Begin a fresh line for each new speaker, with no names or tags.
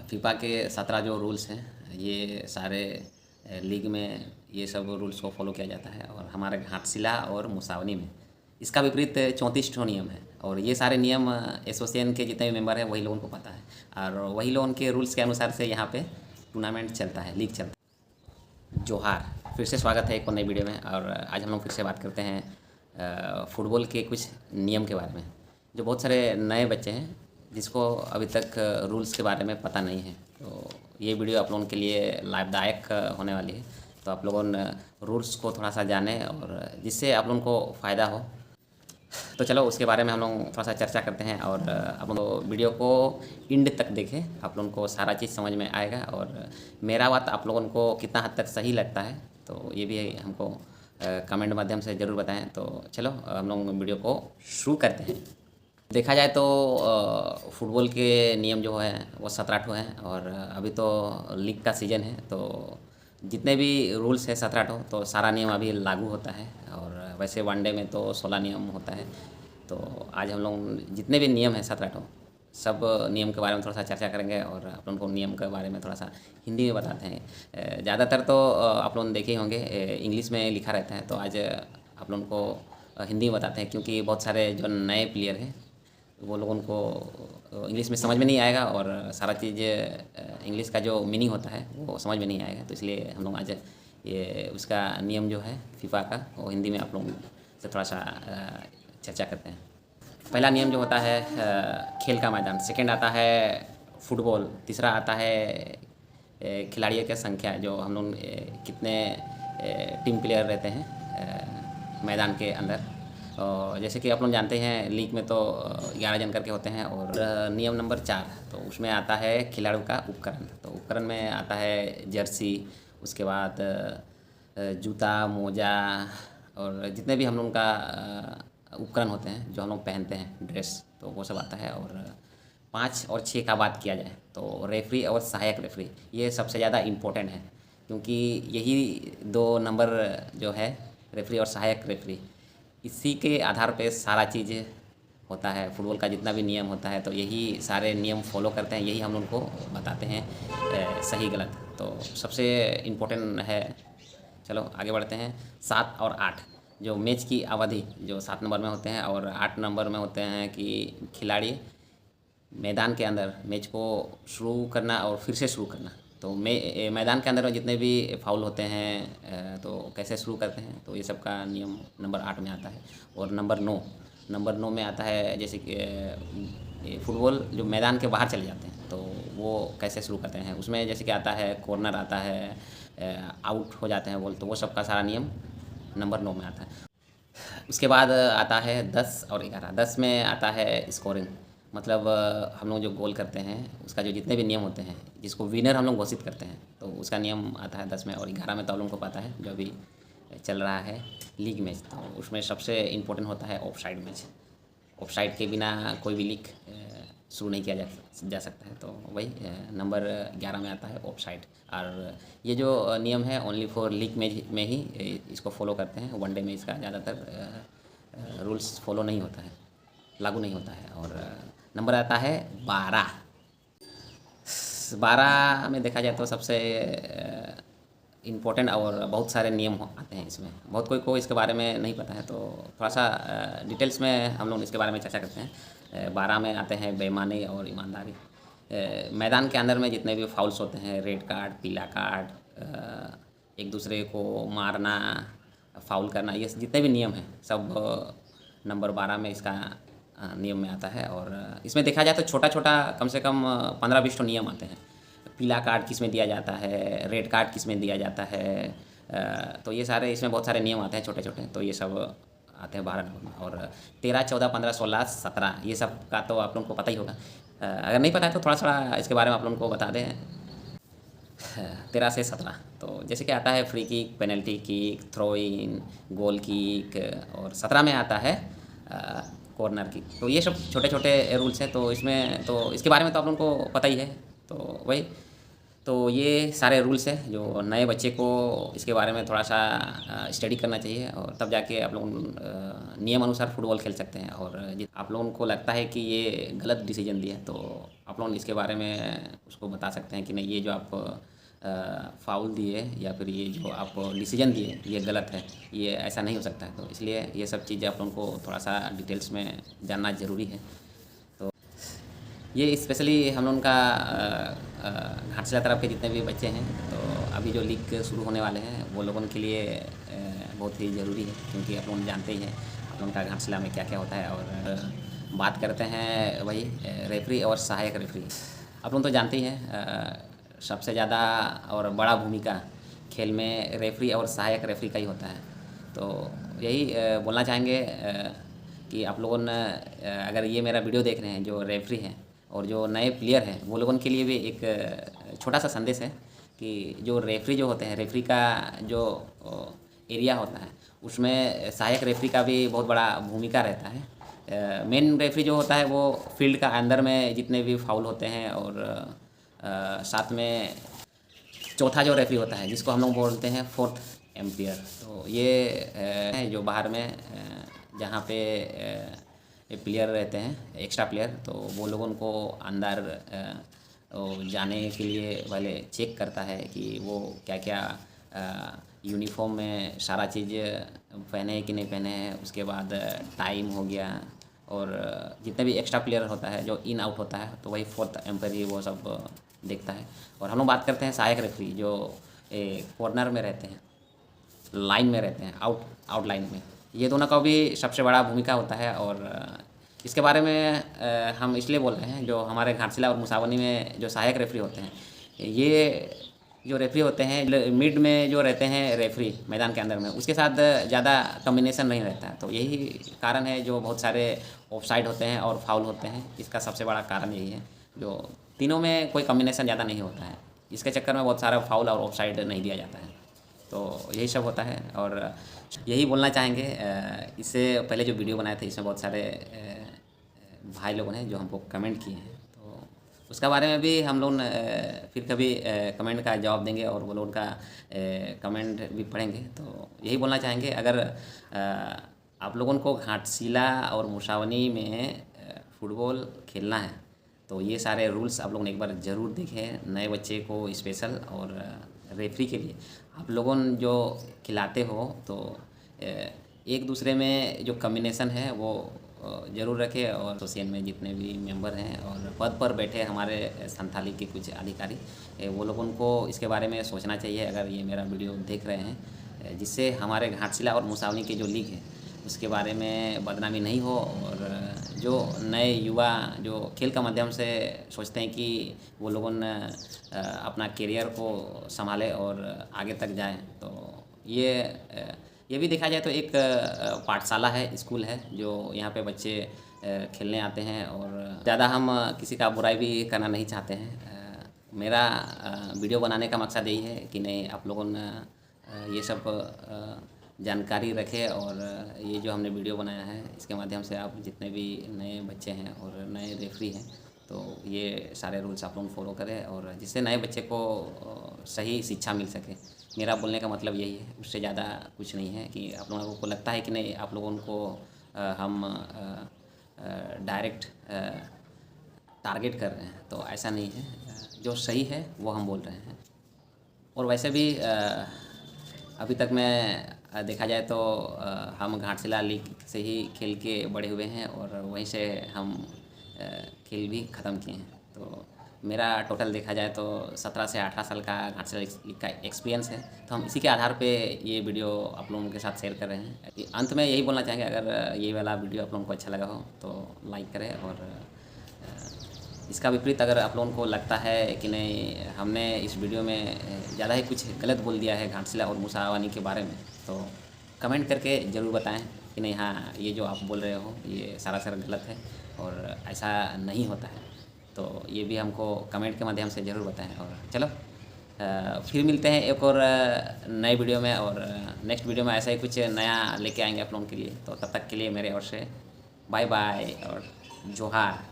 FIFA के 17 जो rules हैं ये सारे लीग में ये सब रूल्स को फॉलो किया जाता है। और हमारे घाटशिला और मुसावनी में इसका विपरीत 34 ठो नियम है। और ये सारे नियम एसोसिएशन के जितने भी मेंबर हैं वही लोगों को पता है और वही लोगों के रूल्स के अनुसार से यहाँ पे टूर्नामेंट चलता है, लीग चलता है। जोहार, फिर से स्वागत है एक और नई वीडियो में। और आज हम लोग फिर से बात करते हैं फुटबॉल के कुछ नियम के बारे में, जो बहुत सारे नए बच्चे हैं जिसको अभी तक रूल्स के बारे में पता नहीं है। तो ये वीडियो आप लोगों के लिए लाभदायक होने वाली है। तो आप लोगों ने रूल्स को थोड़ा सा जाने और जिससे आप लोगों को फ़ायदा हो। तो चलो उसके बारे में हम लोग थोड़ा सा चर्चा करते हैं और आप लोग वीडियो को एंड तक देखें, आप लोगों को सारा चीज़ समझ में आएगा। और मेरा बात आप लोगों को कितना हद तक सही लगता है तो ये भी हमको कमेंट माध्यम से ज़रूर बताएं। तो चलो हम लोग वीडियो को शुरू करते हैं। देखा जाए तो फुटबॉल के नियम जो है वो 17 ठो हैं और अभी तो लीग का सीज़न है। तो जितने भी रूल्स है 17 ठो, तो सारा नियम अभी लागू होता है। और वैसे वनडे में तो 16 नियम होता है। तो आज हम लोग जितने भी नियम हैं 17 ठो, सब नियम के बारे में थोड़ा सा चर्चा करेंगे और आप लोगों को नियम के बारे में थोड़ा सा हिंदी में बताते हैं। ज़्यादातर तो आप लोग देखे होंगे इंग्लिश में लिखा रहता है, तो आज आप लोगों को हिंदी में बताते हैं क्योंकि बहुत सारे जो नए प्लेयर हैं वो लोगों को इंग्लिश में समझ में नहीं आएगा और सारा चीज़ इंग्लिश का जो मीनिंग होता है वो समझ में नहीं आएगा। तो इसलिए हम लोग आज ये उसका नियम जो है फीफा का वो हिंदी में आप लोगों से थोड़ा सा चर्चा करते हैं। पहला नियम जो होता है खेल का मैदान, सेकंड आता है फुटबॉल, तीसरा आता है खिलाड़ियों की संख्या, जो हम लोग कितने टीम प्लेयर रहते हैं मैदान के अंदर। और जैसे कि आप लोग जानते हैं लीग में तो 11 जन करके होते हैं। और नियम नंबर 4 तो उसमें आता है खिलाड़ियों का उपकरण। तो उपकरण में आता है जर्सी, उसके बाद जूता, मोजा और जितने भी हम लोग का उपकरण होते हैं जो हम लोग पहनते हैं ड्रेस, तो वो सब आता है। और 5 और 6 का बात किया जाए तो रेफरी और सहायक रेफरी ये सबसे ज़्यादा इम्पोर्टेंट है, क्योंकि यही 2 नंबर जो है रेफरी और सहायक रेफरी, इसी के आधार पे सारा चीज़ होता है। फुटबॉल का जितना भी नियम होता है तो यही सारे नियम फॉलो करते हैं, यही हम लोग को बताते हैं सही गलत। तो सबसे इम्पोर्टेंट है। चलो आगे बढ़ते हैं। 7 और 8 जो मैच की अवधि जो 7 नंबर में होते हैं और 8 नंबर में होते हैं कि खिलाड़ी मैदान के अंदर मैच को शुरू करना और फिर से शुरू करना। तो मैदान के अंदर में जितने भी फाउल होते हैं तो कैसे शुरू करते हैं, तो ये सब का नियम नंबर 8 में आता है। और नंबर 9 में आता है जैसे कि फुटबॉल जो मैदान के बाहर चले जाते हैं तो वो कैसे शुरू करते हैं। उसमें जैसे कि आता है कॉर्नर, आता है आउट हो जाते हैं बॉल, तो वो सब का सारा नियम नंबर 9 में आता है। उसके बाद आता है 10 और 11। 10 में आता है स्कोरिंग, मतलब हम लोग जो गोल करते हैं उसका जो जितने भी नियम होते हैं जिसको विनर हम लोग घोषित करते हैं, तो उसका नियम आता है 10 में। और 11 में तो आप लोगों को पता है जो अभी चल रहा है लीग मैच, तो उसमें सबसे इम्पोर्टेंट होता है ऑफसाइड मैच। ऑफसाइड के बिना कोई भी लीग शुरू नहीं किया जा सकता है, तो वही नंबर 11 में आता है ऑफसाइड। और ये जो नियम है ओनली फॉर लीग मैच में ही इसको फॉलो करते हैं, वनडे में इसका ज़्यादातर रूल्स फॉलो नहीं होता है, लागू नहीं होता है। और नंबर आता है 12। 12 में देखा जाए तो सबसे इम्पोर्टेंट और बहुत सारे नियम आते हैं इसमें। बहुत कोई को इसके बारे में नहीं पता है, तो थोड़ा सा डिटेल्स में हम लोग इसके बारे में चर्चा करते हैं। 12 में आते हैं बेईमानी और ईमानदारी। मैदान के अंदर में जितने भी फाउल्स होते हैं, रेड कार्ड, पीला कार्ड, एक दूसरे को मारना, फाउल करना, ये जितने भी नियम हैं सब नंबर 12 में इसका नियम में आता है। और इसमें देखा जाए तो छोटा छोटा कम से कम 15-20 नियम आते हैं। पीला कार्ड किस में दिया जाता है, रेड कार्ड किस में दिया जाता है, तो ये सारे इसमें बहुत सारे नियम आते हैं छोटे छोटे, तो ये सब आते हैं 12 नंबर में। और 13, 14, 15, 16, 17 ये सब का तो आप लोगों को पता ही होगा। अगर नहीं पता है तो थोड़ा सा इसके बारे में आप लोगों को बता दें। 13 से 17 तो जैसे कि आता है free kick, penalty kick, throw in, goal kick. और 17 में आता है कॉर्नर किक। तो ये सब छोटे छोटे रूल्स हैं, तो इसमें तो इसके बारे में तो आप लोगों को पता ही है। तो वही तो ये सारे रूल्स हैं जो नए बच्चे को इसके बारे में थोड़ा सा स्टडी करना चाहिए, और तब जाके आप लोग नियम अनुसार फुटबॉल खेल सकते हैं। और आप लोगों को लगता है कि ये गलत डिसीजन दिया, तो आप लोग इसके बारे में उसको बता सकते हैं कि नहीं, ये जो आप फाउल दिए या फिर ये जो आप डिसीजन दिए ये गलत है, ये ऐसा नहीं हो सकता है। तो इसलिए ये सब चीज़ें आप लोगों को थोड़ा सा डिटेल्स में जानना ज़रूरी है। तो ये स्पेशली हम लोगों का घाटशिला तरफ के जितने भी बच्चे हैं, तो अभी जो लीग शुरू होने वाले हैं वो लोगों के लिए बहुत ही ज़रूरी है, क्योंकि आप लोग जानते ही हैं आप लोगों का घाटशिला में क्या क्या होता है। और बात करते हैं वही रेफरी और सहायक रेफरी। आप लोग तो जानते ही हैं सबसे ज़्यादा और बड़ा भूमिका खेल में रेफरी और सहायक रेफरी का ही होता है। तो यही बोलना चाहेंगे कि आप लोगों ने अगर ये मेरा वीडियो देख रहे हैं जो रेफरी हैं और जो नए प्लेयर हैं, वो लोगों के लिए भी एक छोटा सा संदेश है कि जो रेफरी जो होते हैं, रेफरी का जो एरिया होता है उसमें सहायक रेफरी का भी बहुत बड़ा भूमिका रहता है। मेन रेफरी जो होता है वो फील्ड का अंदर में जितने भी फाउल होते हैं, और साथ में चौथा जो रेफरी होता है जिसको हम लोग बोलते हैं फोर्थ एम्पायर। तो ये जो बाहर में जहाँ पे प्लेयर रहते हैं एक्स्ट्रा प्लेयर, तो वो लोगों को अंदर जाने के लिए पहले चेक करता है कि वो क्या क्या यूनिफॉर्म में सारा चीज़ पहने हैं कि नहीं पहने हैं। उसके बाद टाइम हो गया, और जितने भी एक्स्ट्रा प्लेयर होता है जो इन आउट होता है, तो वही फोर्थ एम्पायर ही वो सब देखता है। और हम लोग बात करते हैं सहायक रेफरी जो कॉर्नर में रहते हैं, लाइन में रहते हैं, आउट लाइन में। ये दोनों का भी सबसे बड़ा भूमिका होता है। और इसके बारे में हम इसलिए बोल रहे हैं, जो हमारे घाटशिला और मुसावनी में जो सहायक रेफरी होते हैं, ये जो रेफरी होते हैं मिड में जो रहते हैं रेफरी मैदान के अंदर में, उसके साथ ज़्यादा कॉम्बिनेशन नहीं रहता है। तो यही कारण है जो बहुत सारे ऑफसाइड होते हैं और फाउल होते हैं। इसका सबसे बड़ा कारण यही है, जो तीनों में कोई कॉम्बिनेशन ज़्यादा नहीं होता है, इसके चक्कर में बहुत सारा फाउल और ऑफसाइड नहीं दिया जाता है। तो यही सब होता है। और यही बोलना चाहेंगे, इससे पहले जो वीडियो बनाए थे इसमें बहुत सारे भाई लोगों ने जो हमको कमेंट किए हैं, तो उसका बारे में भी हम लोग फिर कभी कमेंट का जवाब देंगे और वो लोग का कमेंट भी पढ़ेंगे। तो यही बोलना चाहेंगे, अगर आप लोगों को घाटशिला और मुसावनी में फुटबॉल खेलना है तो ये सारे रूल्स आप लोगों ने एक बार ज़रूर देखें। नए बच्चे को स्पेशल, और रेफरी के लिए आप लोगों जो खिलाते हो तो एक दूसरे में जो कम्बिनेशन है वो ज़रूर रखें। और एसोसिएशन में जितने भी मेंबर हैं और पद पर बैठे हमारे संथाली के कुछ अधिकारी, वो लोगों को इसके बारे में सोचना चाहिए अगर ये मेरा वीडियो देख रहे हैं, जिससे हमारे घाटशिला और मुसावनी के जो लीग है उसके बारे में बदनामी नहीं हो। और जो नए युवा जो खेल का माध्यम से सोचते हैं कि वो लोगों ने अपना करियर को संभाले और आगे तक जाएं, तो ये भी देखा जाए तो एक पाठशाला है, स्कूल है, जो यहाँ पे बच्चे खेलने आते हैं। और ज़्यादा हम किसी का बुराई भी करना नहीं चाहते हैं। मेरा वीडियो बनाने का मकसद यही है कि नहीं, आप लोगों ने ये सब जानकारी रखें। और ये जो हमने वीडियो बनाया है इसके माध्यम से आप जितने भी नए बच्चे हैं और नए रेफरी हैं, तो ये सारे रूल्स आप लोग फॉलो करें, और जिससे नए बच्चे को सही शिक्षा मिल सके। मेरा बोलने का मतलब यही है, उससे ज़्यादा कुछ नहीं है। कि आप लोगों को लगता है कि नहीं, आप लोगों को हम डायरेक्ट टारगेट कर रहे हैं, तो ऐसा नहीं है। जो सही है वो हम बोल रहे हैं। और वैसे भी अभी तक मैं देखा जाए तो हम घाटशिला लीग से ही खेल के बड़े हुए हैं, और वहीं से हम खेल भी ख़त्म किए हैं। तो मेरा टोटल देखा जाए तो 17 से 18 साल का घाटशिला लीग का एक्सपीरियंस है। तो हम इसी के आधार पे ये वीडियो आप लोगों के साथ शेयर कर रहे हैं। अंत में यही बोलना चाहेंगे, अगर ये वाला वीडियो आप लोगों को अच्छा लगा हो तो लाइक करें। और इसका विपरीत अगर आप लोगों को लगता है कि नहीं, हमने इस वीडियो में ज़्यादा ही कुछ गलत बोल दिया है घाटशिला और मुसावनी के बारे में, तो कमेंट करके ज़रूर बताएं कि नहीं, हाँ ये जो आप बोल रहे हो ये सरासर गलत है और ऐसा नहीं होता है। तो ये भी हमको कमेंट के माध्यम से ज़रूर बताएं। और चलो फिर मिलते हैं एक और नए वीडियो में, और नेक्स्ट वीडियो में ऐसा ही कुछ नया लेके आएंगे आप लोगों के लिए। तो तब तक के लिए मेरे ओर से बाय बाय और जोहार।